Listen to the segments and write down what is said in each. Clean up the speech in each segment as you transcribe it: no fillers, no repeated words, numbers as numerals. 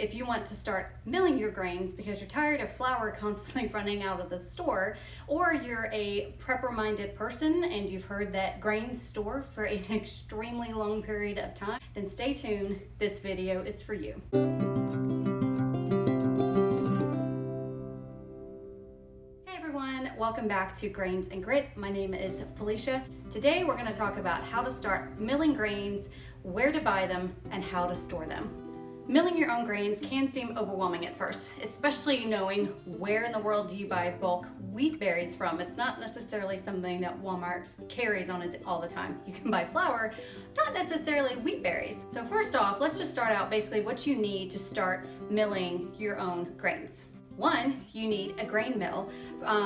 if you want to start milling your grains because you're tired of flour constantly running out of the store, or you're a prepper-minded person and you've heard that grains store for an extremely long period of time, then stay tuned. This video is for you. Welcome back to Grains and Grit. My name is Felicia. Today we're going to talk about how to start milling grains, where to buy them, and how to store them. Milling your own grains can seem overwhelming at first, especially knowing where in the world do you buy bulk wheat berries from. It's not necessarily something that Walmart carries on it all the time. You can buy flour, not necessarily wheat berries. So first off, let's just start out basically what you need to start milling your own grains. One, you need a grain mill.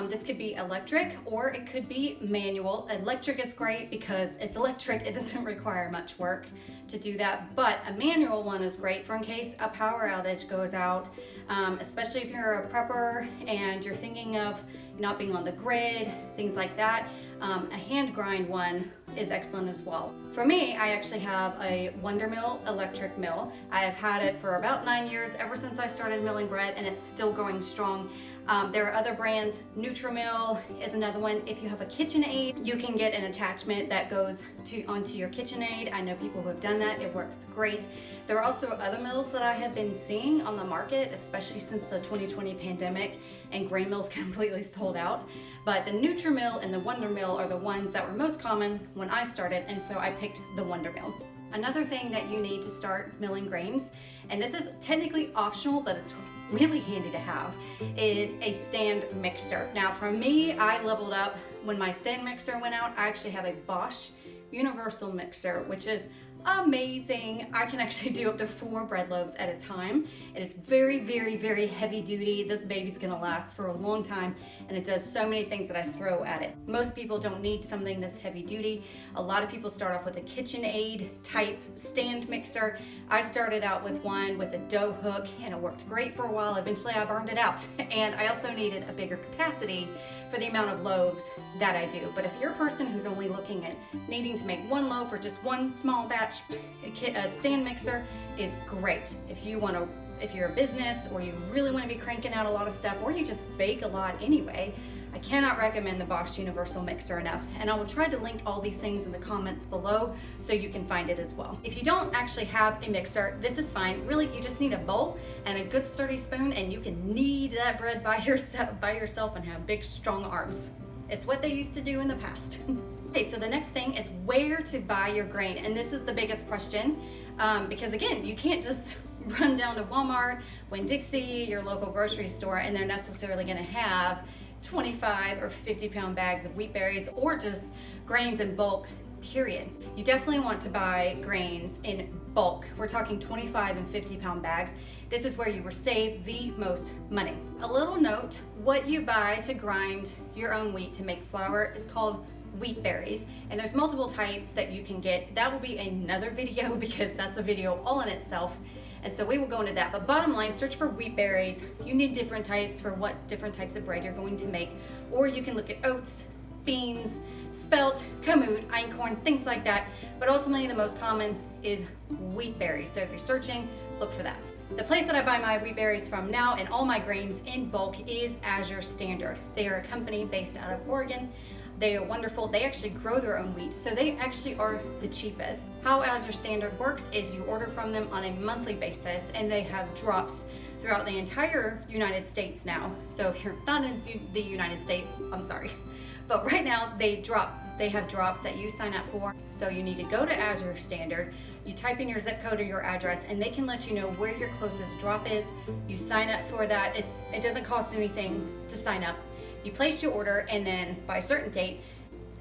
This could be electric or it could be manual. Electric is great because it's electric. It doesn't require much work to do that, but a manual one is great for in case a power outage goes out, especially if you're a prepper and you're thinking of not being on the grid, things like that. A hand grind one is excellent as well. For me, I actually have a Wondermill electric mill. I have had it for about 9 years, ever since I started milling bread, and it's still going strong. There are other brands. Nutrimill is another one. If you have a KitchenAid, you can get an attachment that goes onto your KitchenAid. I know people who have done that. It works great. There are also other mills that I have been seeing on the market, especially since the 2020 pandemic and grain mills completely sold out. But the Nutrimill and the Wondermill are the ones that were most common when I started, and so I picked the Wondermill. Another thing that you need to start milling grains, and this is technically optional, but it's really handy to have, is a stand mixer. Now for me, I leveled up when my stand mixer went out. I actually have a Bosch universal mixer, which is amazing. I can actually do up to 4 bread loaves at a time, and it's very, very, very heavy duty. This baby's gonna last for a long time, and it does so many things that I throw at it. Most people don't need something this heavy duty. A lot of people start off with a KitchenAid type stand mixer. I started out with one with a dough hook, and it worked great for a while. Eventually I burned it out, and I also needed a bigger capacity for the amount of loaves that I do. But if you're a person who's only looking at needing to make 1 loaf or just 1 small batch, a stand mixer is great. If you're a business or you really want to be cranking out a lot of stuff, or you just bake a lot anyway, I cannot recommend the Bosch Universal Mixer enough. And I will try to link all these things in the comments below so you can find it as well. If you don't actually have a mixer, this is fine. Really, you just need a bowl and a good sturdy spoon, and you can knead that bread by yourself and have big, strong arms. It's what they used to do in the past. Okay, so the next thing is where to buy your grain. And this is the biggest question because again, you can't just run down to Walmart, Winn-Dixie, your local grocery store, and they're necessarily gonna have 25 or 50 pound bags of wheat berries or just grains in bulk, period. You definitely want to buy grains in bulk. We're talking 25 and 50 pound bags. This is where you will save the most money. A little note, what you buy to grind your own wheat to make flour is called wheat berries, and there's multiple types that you can get. That will be another video because that's a video all in itself, and so we will go into that. But bottom line, search for wheat berries. You need different types for what different types of bread you're going to make, or you can look at oats, beans, spelt, kamut, einkorn, things like that. But ultimately the most common is wheat berries. So if you're searching, look for that. The place that I buy my wheat berries from now and all my grains in bulk is Azure Standard. They are a company based out of Oregon. They are wonderful. They actually grow their own wheat, so they actually are the cheapest. How Azure Standard works is you order from them on a monthly basis, and they have drops throughout the entire United States now. So if you're not in the United States, I'm sorry. But right now they have drops that you sign up for. So you need to go to Azure Standard, you type in your zip code or your address, and they can let you know where your closest drop is. You sign up for that. It doesn't cost anything to sign up. You place your order, and then by a certain date,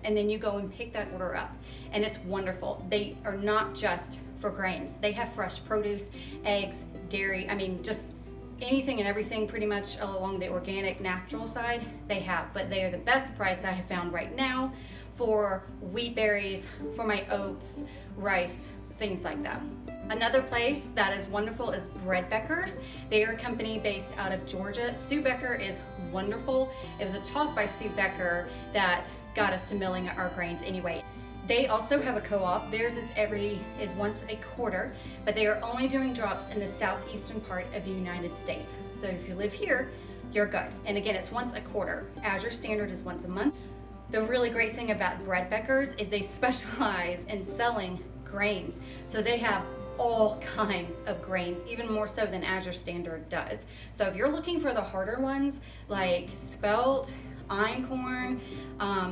and then you go and pick that order up. And it's wonderful. They are not just for grains. They have fresh produce, eggs, dairy, I mean, just anything and everything pretty much along the organic, natural side they have. But they are the best price I have found right now for wheat berries, for my oats, rice, things like that. Another place that is wonderful is Breadbeckers. They are a company based out of Georgia. Sue Becker is wonderful. It was a talk by Sue Becker that got us to milling our grains anyway. They also have a co-op. Theirs is once a quarter, but they are only doing drops in the southeastern part of the United States. So if you live here, you're good. And again, it's once a quarter. Azure Standard is once a month. The really great thing about Breadbeckers is they specialize in selling grains. So they have all kinds of grains, even more so than Azure Standard does. So if you're looking for the harder ones like spelt, einkorn,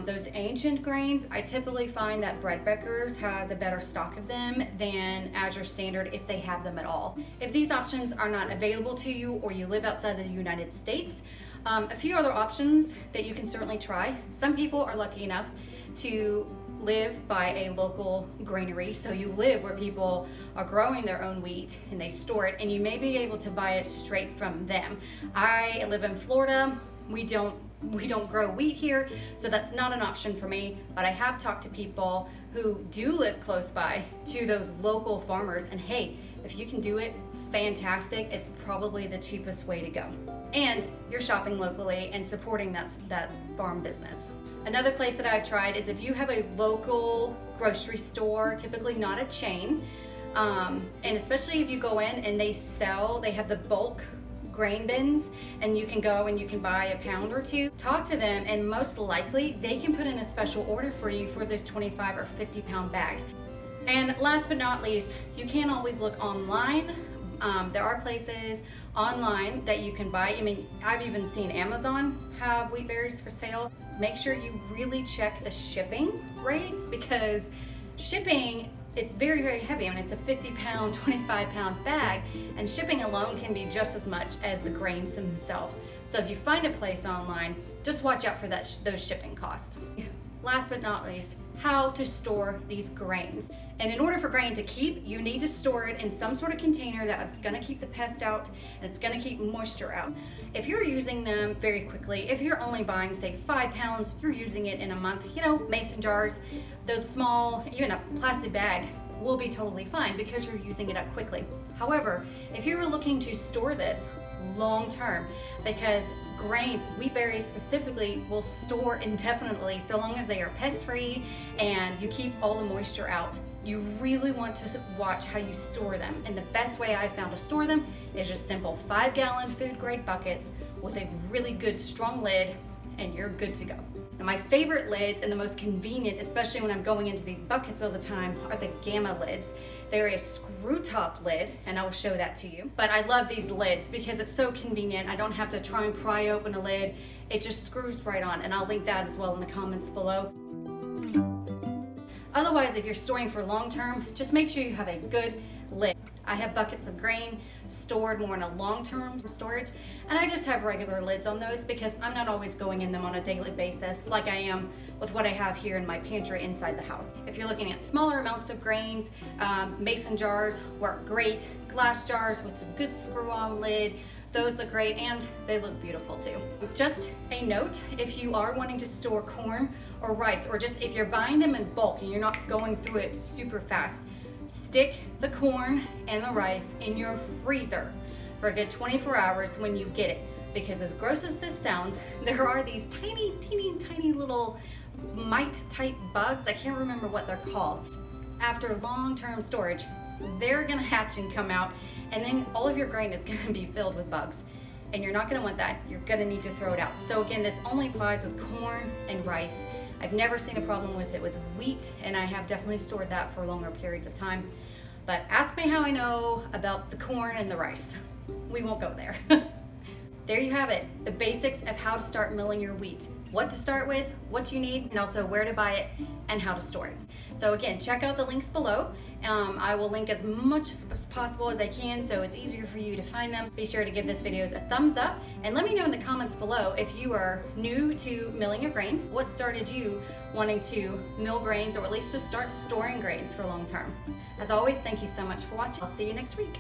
those ancient grains, I typically find that Breadbeckers has a better stock of them than Azure Standard if they have them at all. If these options are not available to you or you live outside the United States, a few other options that you can certainly try. Some people are lucky enough to live by a local granary, so you live where people are growing their own wheat and they store it, and you may be able to buy it straight from them. I live in Florida. We don't grow wheat here, so that's not an option for me, but I have talked to people who do live close by to those local farmers, and hey, if you can do it, fantastic. It's probably the cheapest way to go. And you're shopping locally and supporting that farm business. Another place that I've tried is if you have a local grocery store, typically not a chain, and especially if you go in and they have the bulk grain bins, and you can go and you can buy a pound or two, talk to them, and most likely they can put in a special order for you for those 25 or 50 pound bags. And last but not least, you can't always look online. There are places online that you can buy. I mean, I've even seen Amazon have wheat berries for sale. Make sure you really check the shipping rates, because shipping, it's very, very heavy. I mean, it's a 50 pound, 25 pound bag, and shipping alone can be just as much as the grains themselves. So if you find a place online, just watch out for those shipping costs. Last but not least, how to store these grains. And in order for grain to keep, you need to store it in some sort of container that's gonna keep the pest out and it's gonna keep moisture out. If you're using them very quickly, if you're only buying, say, 5 pounds, you're using it in a month, mason jars, those small, even a plastic bag will be totally fine because you're using it up quickly. However, if you were looking to store this long term, because grains, wheat berries specifically, will store indefinitely so long as they are pest free and you keep all the moisture out. You really want to watch how you store them, and the best way I've found to store them is just simple 5-gallon food grade buckets with a really good strong lid, and you're good to go. Now, my favorite lids and the most convenient, especially when I'm going into these buckets all the time, are the Gamma lids. They're a screw top lid, and I will show that to you. But I love these lids because it's so convenient. I don't have to try and pry open a lid. It just screws right on, and I'll link that as well in the comments below. Otherwise, if you're storing for long term, just make sure you have a good lid. I have buckets of grain stored more in a long-term storage, and I just have regular lids on those because I'm not always going in them on a daily basis like I am with what I have here in my pantry inside the house. If you're looking at smaller amounts of grains, mason jars work great. Glass jars with a good screw-on lid, those look great, and they look beautiful too. Just a note, if you are wanting to store corn or rice, or just if you're buying them in bulk and you're not going through it super fast, stick the corn and the rice in your freezer for a good 24 hours when you get it. Because as gross as this sounds, there are these tiny, teeny, tiny little mite type bugs. I can't remember what they're called. After long-term storage, they're gonna hatch and come out, and then all of your grain is gonna be filled with bugs. And you're not gonna want that. You're gonna need to throw it out. So again, this only applies with corn and rice. I've never seen a problem with it with wheat, and I have definitely stored that for longer periods of time. But ask me how I know about the corn and the rice. We won't go there. There you have it, the basics of how to start milling your wheat. What to start with, what you need, and also where to buy it and how to store it. So again, check out the links below. I will link as much as possible as I can so it's easier for you to find them. Be sure to give this video a thumbs up, and let me know in the comments below if you are new to milling your grains. What started you wanting to mill grains, or at least to start storing grains for long term? As always, thank you so much for watching. I'll see you next week.